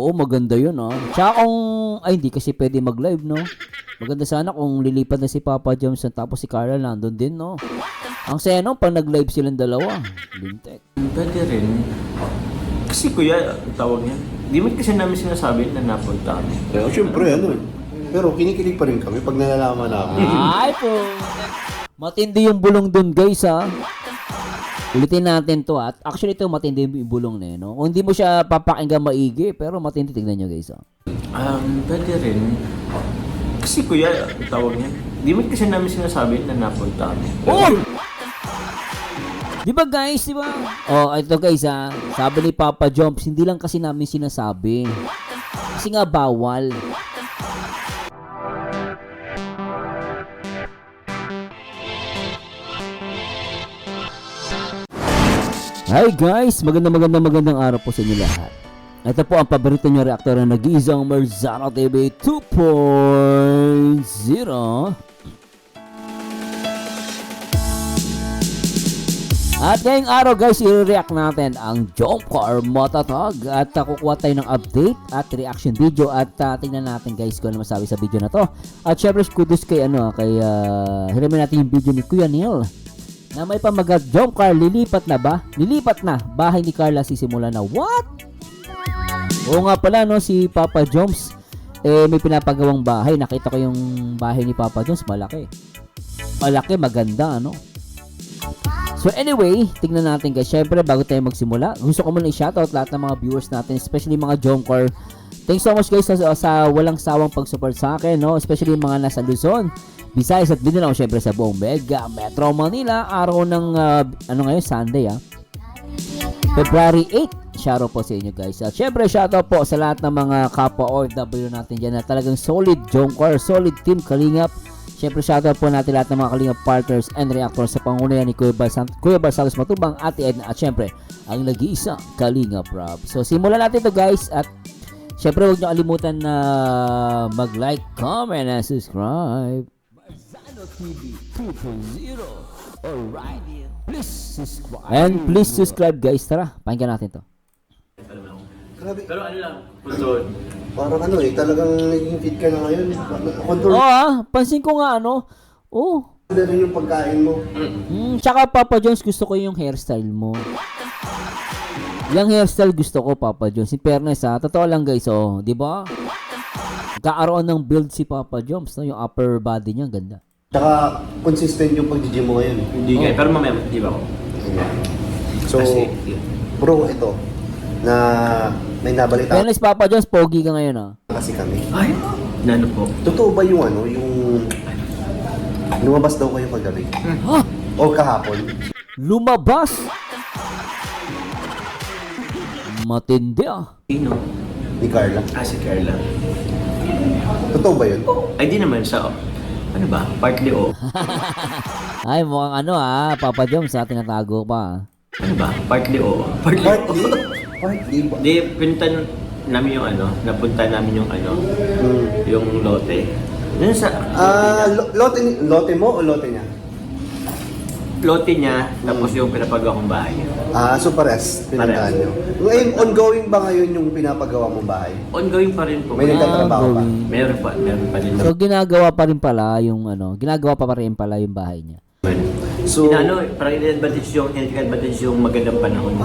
Oo, maganda yun, ah. Tsaka kung, ay hindi kasi pwede mag-live, no? Maganda sana kung lilipat na si Papa Johnson tapos si Carla nandun din, no? Ang saya, no? Pag nag-live silang dalawa. Lintek. Pwede rin. Kasi kuya, tawag niya. Di mo kasi namin sinasabi na napunta kami. Pero syempre, ano. Pero kinikilig pa rin kami pag nalalaman namin. Ay po. Matindi yung bulong dun, guys, ha? Ulitin natin to, at actually ito matindi yung bulong na yun, no? Kung hindi mo siya papakinggan maigi, pero matindi, tignan nyo, guys, ha? Pwede rin. Kasi kuya, tawag niya. Di mo kasi namin sinasabi na napunta kami. Oh! Di ba, guys, di ba? Oh, ito, guys, ha? Sabi ni Papa Jumps, hindi lang kasi namin sinasabi. Kasi nga bawal. Hi guys! Magandang araw po sa inyo lahat. Ito po ang paborito nyo reaktor na nag-iisang Marzano TV 2.0. At ngayong araw guys, i-react natin ang Jump Car Matatag. At kukuha tayo ng update at reaction video. At tingnan natin guys kung ano masabi sa video na to. At syempre kudos kay hiramin natin yung video ni Kuya Neil na may pamagat, Jump Car, lilipat na ba? Lilipat na. Bahay ni Carla sisimula na. What? Oo nga pala, no, si Papa Joms, may pinapagawang bahay. Nakita ko yung bahay ni Papa Joms, malaki. Malaki, maganda, ano? So anyway, tingnan natin guys. Syempre, bago tayo magsimula, gusto ko muna i-shoutout lahat ng mga viewers natin, especially mga Jump Car. Thanks so much guys sa walang sawang pag-support sa akin, no? Especially yung mga nasa Luzon, Visayas at Mindanao, syempre sa buong Mega Metro Manila. Araw ng ngayon, Sunday, February 8. Shoutout po sa inyo guys. At syempre shoutout po sa lahat ng mga kapwa OFW natin dyan na talagang solid Jomcar, solid team Kalingap. Syempre shoutout po natin lahat ng mga Kalingap partners and reactors sa pangunayan ni Kuya Barsalos Matubang, Ate Edna, at syempre ang nag-iisa Kalingap Rob. So simulan natin to guys, at syempre huwag nyo kalimutan na mag-like, comment, and subscribe. Marzano TV 2.0. Alright. Please subscribe. And please subscribe guys. Tara, pakinggan natin to. Grabe. Pero ano lang, puso. Parang talagang naging fit ka na ngayon. Control Pansin ko nga na rin yung pagkain mo. Tsaka Papa Jones, gusto ko yung hairstyle mo. Yung hairstyle gusto ko, Papa Jones. In fairness totoo lang guys, di ba? Kaaroon ng build si Papa Jones, no? Yung upper body niya, ganda. Tsaka consistent yung pag-gym mo ngayon. Hindi kayo, pero mamaya, di ba ako? So, Kasi, bro, ito, na may nabalita Fairness, Papa Jones, pogi ka ngayon, kasi kami. Ay, nano po? Totoo ba yung yung lumabas daw kayo kagabi? O kahapon? Lumabas! Matindi, Sino? Ni Carla? Si Carla. Totoo ba yun? Ay, di naman sa, ano ba? Partly o. Ay, mukhang Papa Jones, tinatago pa. Ano ba? Partly o. Partly o. Partly? Partly ba? Di, pinuntan namin yung napunta namin yung yung lote. Yun sa, Lote mo o lote niya? lote niya, tapos yung pinapagawa kong bahay. So pares, pinuntahan Pares. nyo. Ngayon, ongoing ba ngayon yung pinapagawa mong bahay? Ongoing pa rin po. May nagtatrabaho pa? going. Meron pa rin. So, ginagawa pa rin pala yung yung bahay niya. So, parang in-advantage yung magandang panahon.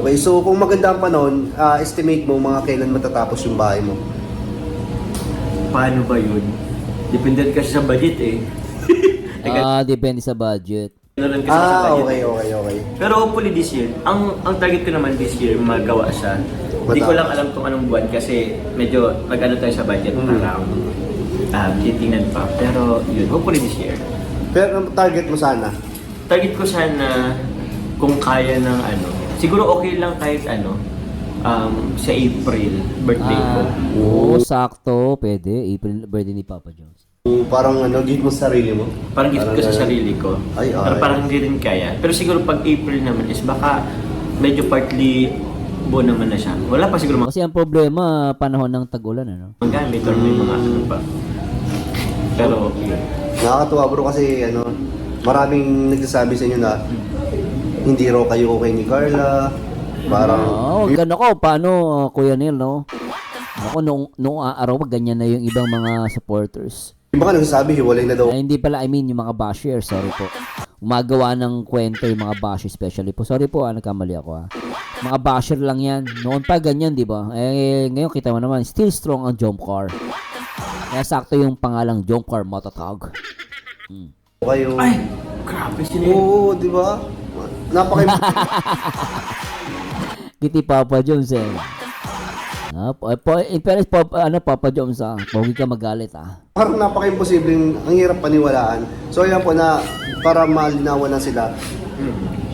Okay. So, kung maganda ang panahon, estimate mo mga kailan matatapos yung bahay mo? Paano ba yun? Depende kasi sa budget eh. Depende sa budget. Ganun kasi sa budget. Okay. Pero hopefully this year, ang target ko naman this year, magawa siya. Hindi ko lang alam kung anong buwan kasi medyo nag-ano tayo sa budget. Parang titingnan pa. Pero yun, hopefully this year. Pero ang target mo sana? Target ko sana kung kaya ng siguro okay lang kahit sa April, birthday ko. Oo, sakto. Pwede. April, birthday ni Papa Jones. Parang gift mo sa sarili mo? Parang gift ko sa sarili ko. Pero parang hindi rin kaya. Pero siguro pag April naman is baka medyo partly buo naman na siya. Wala pa siguro Kasi ang problema, panahon ng tag-ulan, magamit or may mga pa. Pero yun. Nakakatuwa bro kasi maraming nagsasabi sa inyo na hindi raw kayo okay ni Carla. Parang Gano'n ko, paano, Kuya Neil, no? Ako, noong araw, ganyan na yung ibang mga supporters. Iba ka nagsasabi, hiwalay na daw. Ay, hindi pala, I mean, yung mga bashers, sorry po. Umagawa ng kwento yung mga bashers, especially po. Sorry po, nagkamali ako Mga basher lang yan. Noon pa ganyan, di ba? Eh, ngayon kita mo naman, still strong ang Jomcar. Kaya sakto yung pangalang Jomcar Motovlog. Kayo. Ay, grabe sila. Oo, di ba? Kiti Papa Jones eh. In fairness, Papa Jones pogi ka magalit Parang napaka-imposibleng, ang hirap paniwalaan. So ayan po na, para malinawan na sila,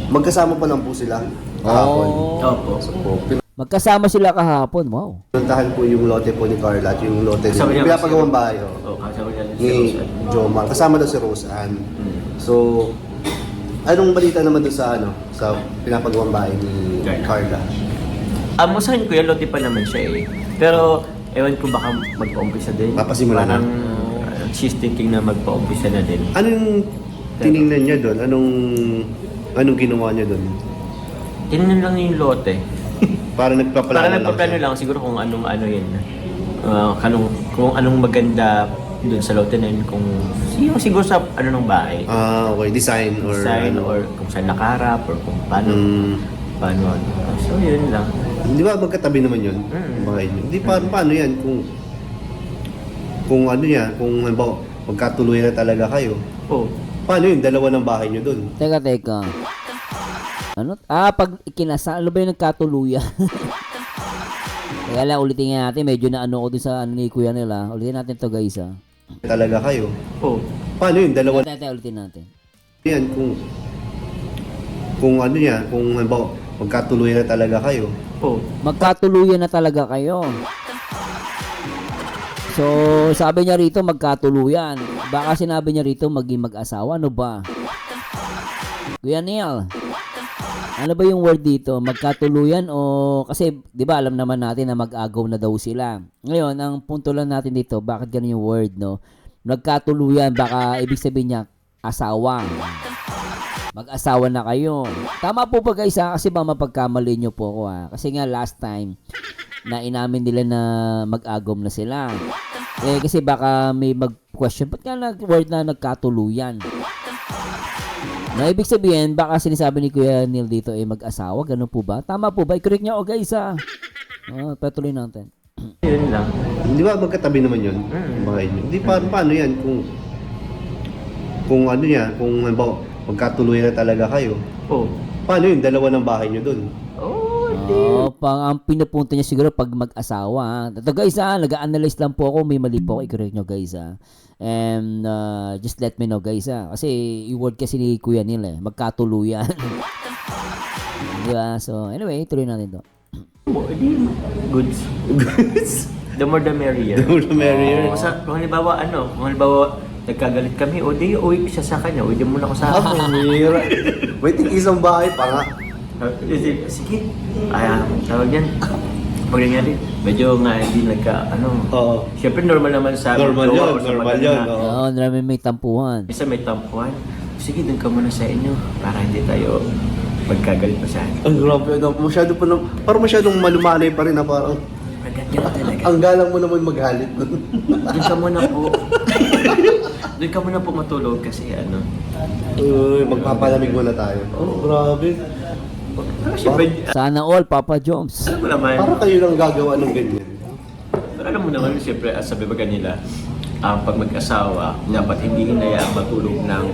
magkasama pa lang po sila kahapon. Opo. So po, Magkasama sila kahapon, wow. pinuntahan po yung lote po ni Carla at yung lote Kasama niya din. Pinapagawang bahay. Oo, kasama niya si Ni Rosan. Jomar. Kasama daw si Rose Ann. So, anong balita naman doon sa sa pinapagawang bahay ni Carla? Masahin ko yan, lote pa naman siya eh. Pero, ewan ko baka magpa-umpisa din. Papasimula na. Parang she's thinking na magpa-umpisa na din. Anong tiningnan niya doon? Anong ginawa niya doon? Tinignan lang yung lote. Para nagpaplano Para nagpaplano lang siguro kung anong ano yun. Kung anong maganda dun sa lote na yun. Kung siguro sa ano ng bahay. Okay. Design Or kung saan nakaharap or kung paano. Paano. So yun lang. Di ba magkatabi naman yun? Bahay niyo. Di paano yan kung ano yan, kung halimbawa magkatuluyan na talaga kayo. Oh. Paano yun? Dalawa ng bahay niyo doon. Teka. Ano? Pag ikinasal, ano ba yung nagkatuluyan? Kaya lang, ulitin nga natin. Medyo na ano ko dun sa ni Kuya nila. Ulitin natin to guys Talaga kayo. Oh. Paano yun? Dalawa Ulitin natin. yan kung ano yan, kung halimbawa magkatuluyan na talaga kayo. Oh. Magkatuluyan na talaga kayo. So, sabi niya rito, magkatuluyan. Baka sinabi niya rito, maging mag-asawa. Ano ba? Kuya Neil, ano ba yung word dito? Magkatuluyan o... Kasi, di ba, alam naman natin na mag-agaw na daw sila. Ngayon, ang punto lang natin dito, bakit ganun yung word, no? Magkatuluyan, baka ibig sabihin niya, asawa. Mag-asawa na kayo. Tama po ba guys kasi ba mapagkamali nyo po ako Kasi nga last time na inamin nila na mag-agom na sila. Kasi baka may mag-question, ba't nga word na nagkatuluyan? Na ibig sabihin, baka sinasabi ni Kuya Neil dito mag-asawa, ganun po ba? Tama po ba? I-correct niya guys patuloy natin. Yun lang. Di ba magkatabi naman yun? Bahay niyo. Di paano yan kung ano yan, kung halimbawa magkatuluyan na talaga kayo. Oh. Paano yun? Dalawa ng bahay niyo doon. Ang pinupunto niya siguro pag mag-asawa. Ito guys nag-a-analyze lang po ako, may mali po ako, i-correct nyo guys And just let me know guys kasi yung word kasi ni Kuya Neil magkatuluyan. Diba? So anyway, tuloy natin to. Goods. The more the merrier. The more the merrier. Kung halimbawa nagkagalit kami, di uwi siya sa kanya, uwi mo na ako sa akin. Mira. Wait, isang bahay pa nga. Sige. Tawag yan. Pag nangyari, medyo nga hindi Oo. Siyempre normal naman sa Normal jowa yun, or sa normal maganda. yun. Oo. Oo, marami may tampuhan. Isa may tampuhan. Sige, dun ka muna sa inyo para hindi tayo magkagalit pa sa akin. Ang grabe, parang masyadong malumalay pa rin parang Maganda ka talaga. ang galang mo naman maghalit doon. Doon ka muna po. Doon ka muna po matulog kasi Uy, magpapalamig muna tayo. Oh, grabe. Siyempre, Sana all, Papa Jones. alam mo naman, Para kayo lang gagawa ng ganyan. pero alam mo naman, siyempre, sabi ba kanila, pag mag-asawa, dapat hindi hinayaan matulog ng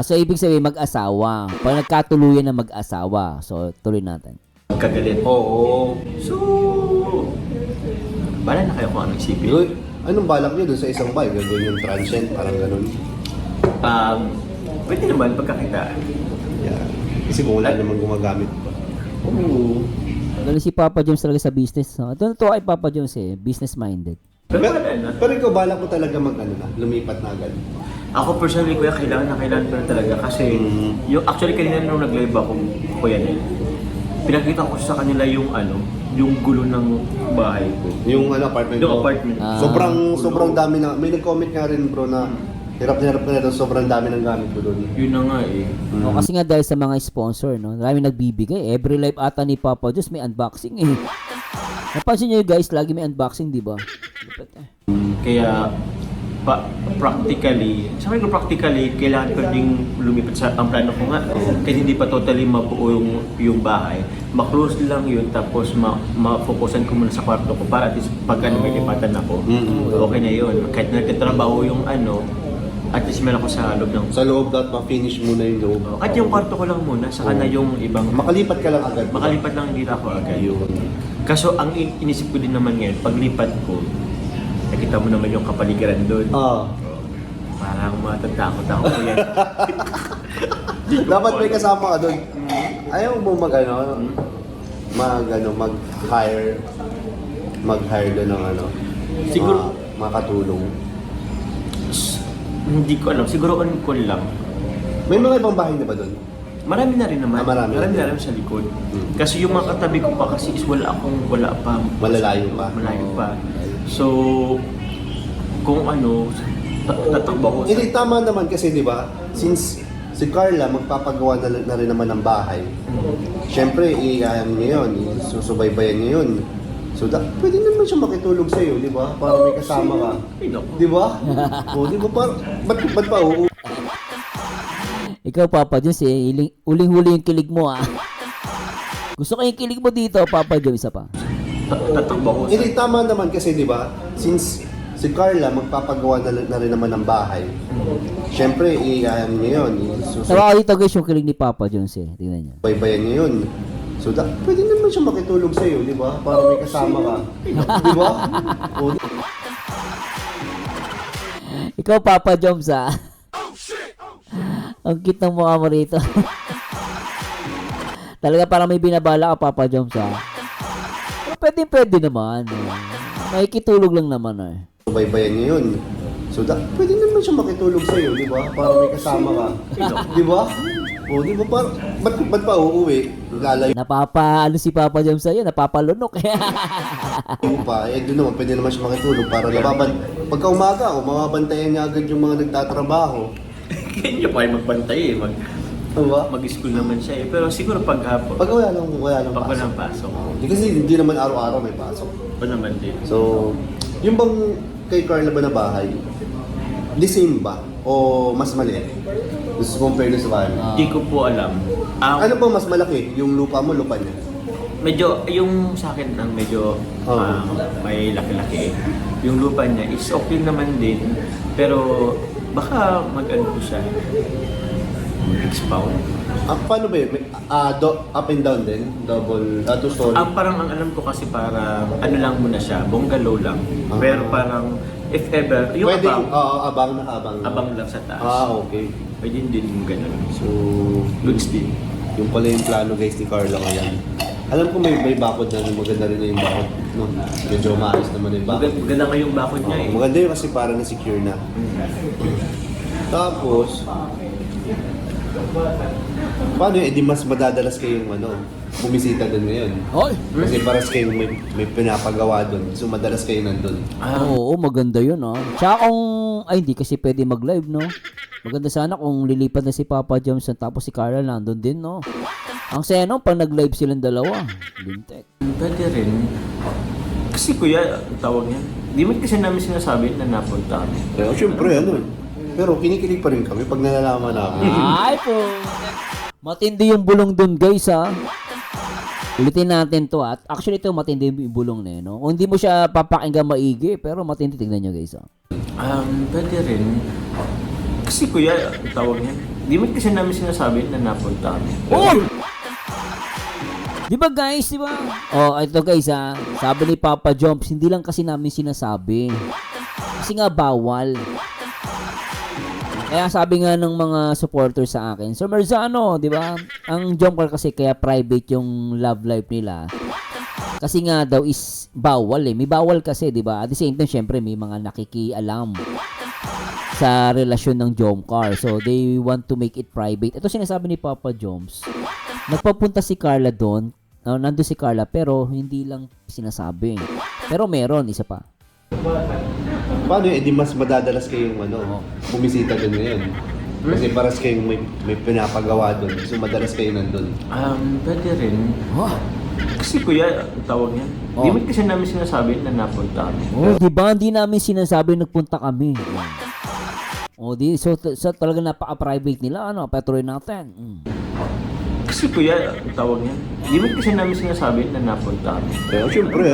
So ibig sabihin mag-asawa. Pag nagkatuluyan na mag-asawa. So tuloy natin. magkagalit. Oo. So, bala na kayo kung anong isipin. Uy, anong balak niyo doon sa isang bahay? Gagawin yung transient, parang ganun. Pwede naman pagkakitaan. Yeah. Kasi kung wala namang gumagamit. Oo. Galing si Papa Jones talaga sa business. Ito kay Papa Jones business-minded. Pero wala na. Pero ikaw, balak ko talaga lumipat na agad. Ako personally, kuya, kailangan ko na talaga kasi yung actually kanina nung nag-live ako, kuya na pinakita ko sa kanila yung gulo ng bahay ko. Yung apartment Yung ko. apartment. Sobrang dami na. May nag-comment nga rin bro na hirap na doon, sobrang dami ng gamit ko doon. Yun na nga eh. O, kasi nga dahil sa mga sponsor, no? Marami nagbibigay. Every live ata ni Papa Jones may unboxing Napansin nyo guys, lagi may unboxing, di ba? Lupit eh. Kaya practically, sabi ko practically, kailangan ko ding lumipat sa ang plano ko nga. Kasi hindi pa totally mabuo yung bahay. Ma-close lang yun, tapos ma-focusan ko muna sa kwarto ko para at least pag may lipatan ako, okay na yun. Kahit nagtatrabaho yung at least meron ako sa loob ng... Sa loob dapat ma-finish muna yung loob. At yung kwarto ko lang muna, saka na yung ibang... Makalipat ka lang agad. Makalipat lang hindi ako agad. Yun. Kaso ang inisip ko din naman ngayon, paglipat ko, nakita mo naman yung kapaligiran doon. Parang matatakot ako ko yan. Dapat may kasama ka doon. Ayaw mo mag-hire doon ng Siguro- makatulong. Hindi ko alam, siguro on call lang. May mga ibang bahay na ba doon? Marami na rin naman. Marami na rin sa likod. Kasi yung mga katabi ko pa kasi is wala pa. Malalayo pa. Malayo pa. So, kung tatakbo ko Hindi, tama naman kasi di ba, since si Carla magpapagawa na rin naman ng bahay, syempre, iayam niya yun, susubaybayan niya yun. So, pwede naman siya makitulog sa'yo, di ba? Para may kasama ka. Di ba? O, di ba? Ba't pa oo? Ikaw, Papa Jones, uling-huli yung kilig mo, ah. Gusto ko yung kilig mo dito, Papa Jones, isa pa. Tatakbo ko Hindi, tama naman kasi di ba, since si Carla magpapagawa na rin naman ng bahay, syempre, iayam niya yun, Tawa ko dito guys yung kilig ni Papa Jones, eh. Tingnan niyo. susubaybayan niya yun. So, pwede naman siya makitulog sa'yo, di ba? Para may kasama ka. Di ba? O, Ikaw, Papa Jones, ah. Ang cute ng mukha mo rito. Talaga parang may binabala ka, Papa Jones, ah. Pero pwede naman. Makikitulog lang naman, eh. subaybayan niya yun. So, pwede naman siya makitulog sa'yo, di ba? Para may kasama ka. Di ba? O, di ba? Ba't pa uuwi? Lalayo Ano si Papa Jones sa'yo? Napapalunok, eh. pa. Eh, doon naman, pwede naman siya makitulog para pagka umaga, mababantayan niya agad yung mga nagtatrabaho. Kanya pa ay magbantay eh. Diba? Mag-school naman siya eh. Pero siguro pag hapon, Pag wala lang pag pasok. walang pasok, Kasi hindi naman araw-araw may pasok. pa naman din. So, yung bang kay Carla ba na bahay, the same ba? O mas maliit? Gusto compare na sa bahay? Hindi ko po alam. Ano ba mas malaki? Yung lupa mo, lupa niya? Medyo, yung sa akin ang medyo may laki-laki. Yung lupa niya is okay naman din. Pero baka mag-ano po siya. Expound. Paano ba yun? Up and down din? Double, two story? Parang ang alam ko kasi para ano lang muna siya, bungalow lang. Pero parang if ever, yung Pwede, abang, abang. abang lang sa taas. Okay. Pwede din yung ganun. So, Goods din. yung pala yung plano guys ni Carla ngayon. Alam ko may bakod na maganda rin na yung bakod. No? Medyo maayos naman na yung bakod. Maganda nga yung bakod niya eh. Maganda yun kasi para na-secure na. Tapos, paano yun? Mas madadalas kayong bumisita doon ngayon. Oy! Kasi paras kayong may pinapagawa doon. So madalas kayo nandun. Oo, maganda yun, ah. Tsaka kung, hindi kasi pwede mag-live, no? Maganda sana kung lilipat na si Papa Jones tapos si Carla nandun din, no? Ang saya, no? Pag nag-live silang dalawa. Lintek. Pwede rin. Kasi kuya, ang tawag niya, di man kasi namin sinasabi na napunta kami. Siyempre, Pero kinikilig pa rin kami pag nalalaman namin. Ay po! Matindi yung bulong dun, guys, ha? Ulitin natin to, at actually ito matindi yung bulong na yun, no? Kung hindi mo siya papakinggan maigi, pero matindi, tignan nyo, guys, ha? Pwede rin. Kasi kuya, ang tawag niya, di man kasi namin sinasabi na napunta kami. Oh! Di ba guys, di ba? Oh, ito guys ha. Sabi ni Papa Jones, hindi lang kasi namin sinasabi. Kasi nga bawal. Kaya sabi nga ng mga supporters sa akin, so Merzano, di ba? Ang Jomcar kasi kaya private yung love life nila. Kasi nga daw is bawal eh. May bawal kasi, di ba? At the same time, syempre may mga nakikialam sa relasyon ng Jomcar. So, they want to make it private. Ito sinasabi ni Papa Jones. Nagpapunta si Carla doon. Nandun si Carla, pero hindi lang sinasabi. Pero meron, isa pa. Paano yun? Mas madadalas kayong bumisita doon ngayon. Kasi paras kayong may pinapagawa doon. So madalas kayo nandun. Pwede rin. Kasi kuya, ang tawag niyan. Di mo kasi namin sinasabi na napunta kami. Oh, di ba hindi namin sinasabi nagpunta kami. Oh, so talaga napaka-private nila, ano, petroy natin. Kasi kuya, ang tawag niyan. Di mo kasi namin sinasabi na napunta kami. Kaya syempre,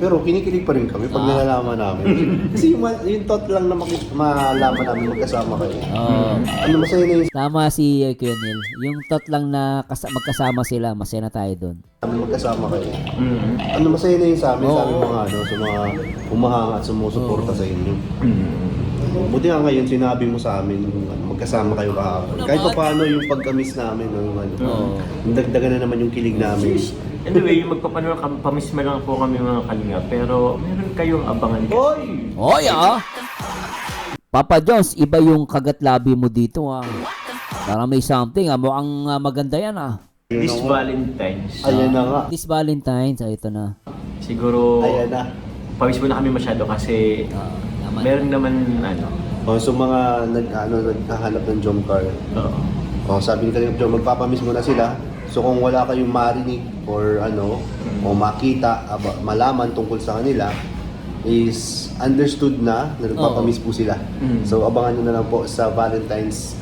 pero kinikilig pa rin kami pag nalalaman namin. Kasi yung thought lang na malaman namin magkasama kayo. Ano masaya na yung Tama si Kuya Neil. Yung thought lang na magkasama sila, masaya na tayo doon. namin magkasama kayo. Ano masaya na yun sa amin, sa aming mga sa mga humahanga at sumusuporta sa inyo. Buti nga ngayon sinabi mo sa amin magkasama kayo kahapon. Kahit pa paano yung pagka-miss namin, dagdagan na naman yung kilig namin. Anyway, yung pamisma lang po kami mga kalinga, pero meron kayong abangan. Oy, Papa Jones, iba yung kagat-labi mo dito, Parang may something, mukhang maganda yan, This Valentine's. Ayan na nga. This Valentine's, ito na. Siguro, Ayan na. pawismo na kami masyado kasi Naman. meron naman, So mga naghahanap ng jump car. Sabi ni kanina, magpapamiss mo na sila. So kung wala kayong marinig or o makita, malaman tungkol sa kanila, is understood na nagpapamiss po sila. So abangan nyo na lang po sa Valentine's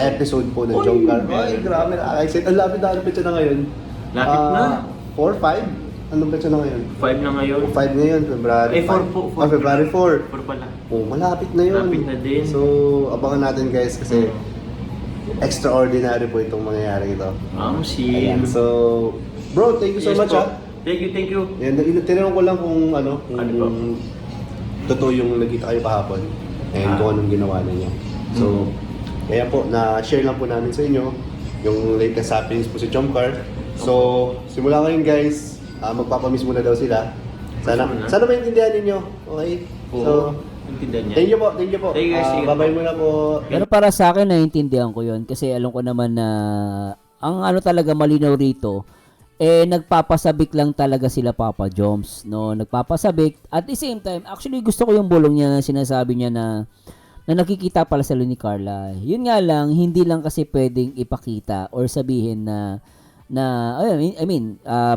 episode po ng Jump Car. Ay, grabe na. Ang lapit siya na ngayon. Lapit na. 4, 5? Anong petsa na ngayon? 5 na ngayon. 5 ngayon, February 4 po. February 4. 4 pala. Malapit na yun. Malapit na din. So, abangan natin guys kasi extraordinary po itong mangyayari ito. Ayan. So, bro, thank you so much Thank you. Yan, tinanong ko lang kung ba? totoo yung nagkita kayo kahapon and kung anong ginawa ninyo. So, kaya po, na-share lang po namin sa inyo yung latest happenings po si Jump Car. So, simula ngayon guys, magpapamiss muna daw sila. Sana maintindihan ninyo. Okay? So, thank you po. Thank you guys. Bye-bye muna po. Pero para sa akin, naiintindihan ko yun. Kasi alam ko naman na ang talaga malinaw rito, nagpapasabik lang talaga sila Papa Joms. No? Nagpapasabik. At the same time, actually gusto ko yung bulong niya na sinasabi niya na nakikita pala sila ni Carla. Yun nga lang, hindi lang kasi pwedeng ipakita or sabihin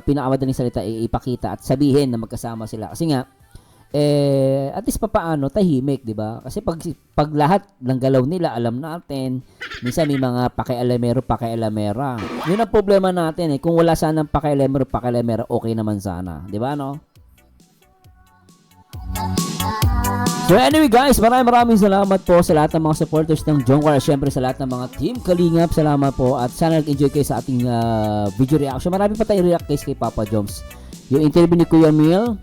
pinakamadaling salita ipakita at sabihin na magkasama sila. Kasi nga, at least papaano, tahimik, di ba? Kasi pag lahat ng galaw nila, alam natin, minsan may mga pakialamera. Yun ang problema natin Kung wala sanang pakialamera, okay naman sana. Di ba, no? So anyway guys, maraming salamat po sa lahat ng mga supporters ng Jongkar. Siyempre sa lahat ng mga Team Kalingap, salamat po. At sana nag-enjoy kayo sa ating video reaction. Marami pa tayong react guys kay Papa Joms. Yung interview ni Kuya Mil,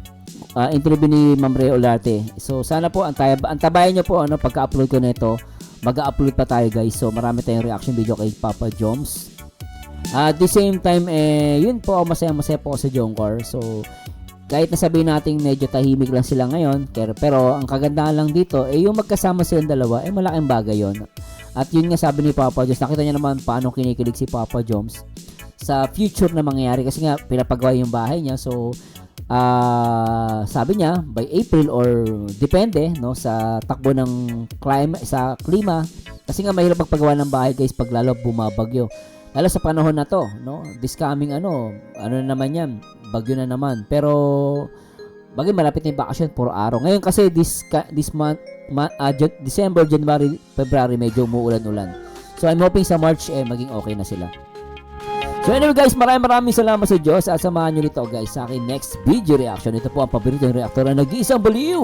interview ni Ma'am Rhea Olarte. So sana po, antabayan nyo po pagka-upload ko nito. Mag-upload pa tayo guys. So marami tayong reaction video kay Papa Joms. At the same time, yun po, masaya-masaya po sa Jongkar. So kahit nasabihin natin medyo tahimik lang sila ngayon, pero ang kagandahan lang dito, yung magkasama silang dalawa, malaking bagay yon. At yun nga sabi ni Papa Joms, nakita niya naman paano kinikilig si Papa Joms sa future na mangyayari kasi nga pinapagawa yung bahay niya. So sabi niya by April or depende sa takbo ng klima kasi nga mahirap magpagawa ng bahay guys pag lalo bumabagyo. Lalo sa panahon na to, this coming ano na naman yan, bagyo na naman. Pero bagay malapit na yung bakasyon, puro araw. Ngayon kasi this month, December, January, February medyo umuulan-ulan. So I'm hoping sa March maging okay na sila. So anyway guys, maraming salamat sa Diyos at samahan nyo nito guys sa akin next video reaction. Ito po ang paboritong reactor na nag-iisang baliw.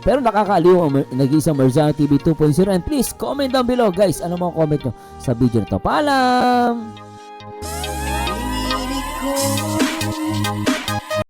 Pero nakakaaliw, nag-iisang Merzano TV 2.0. And please comment down below guys, ano mga comment nyo sa video na to. Paalam!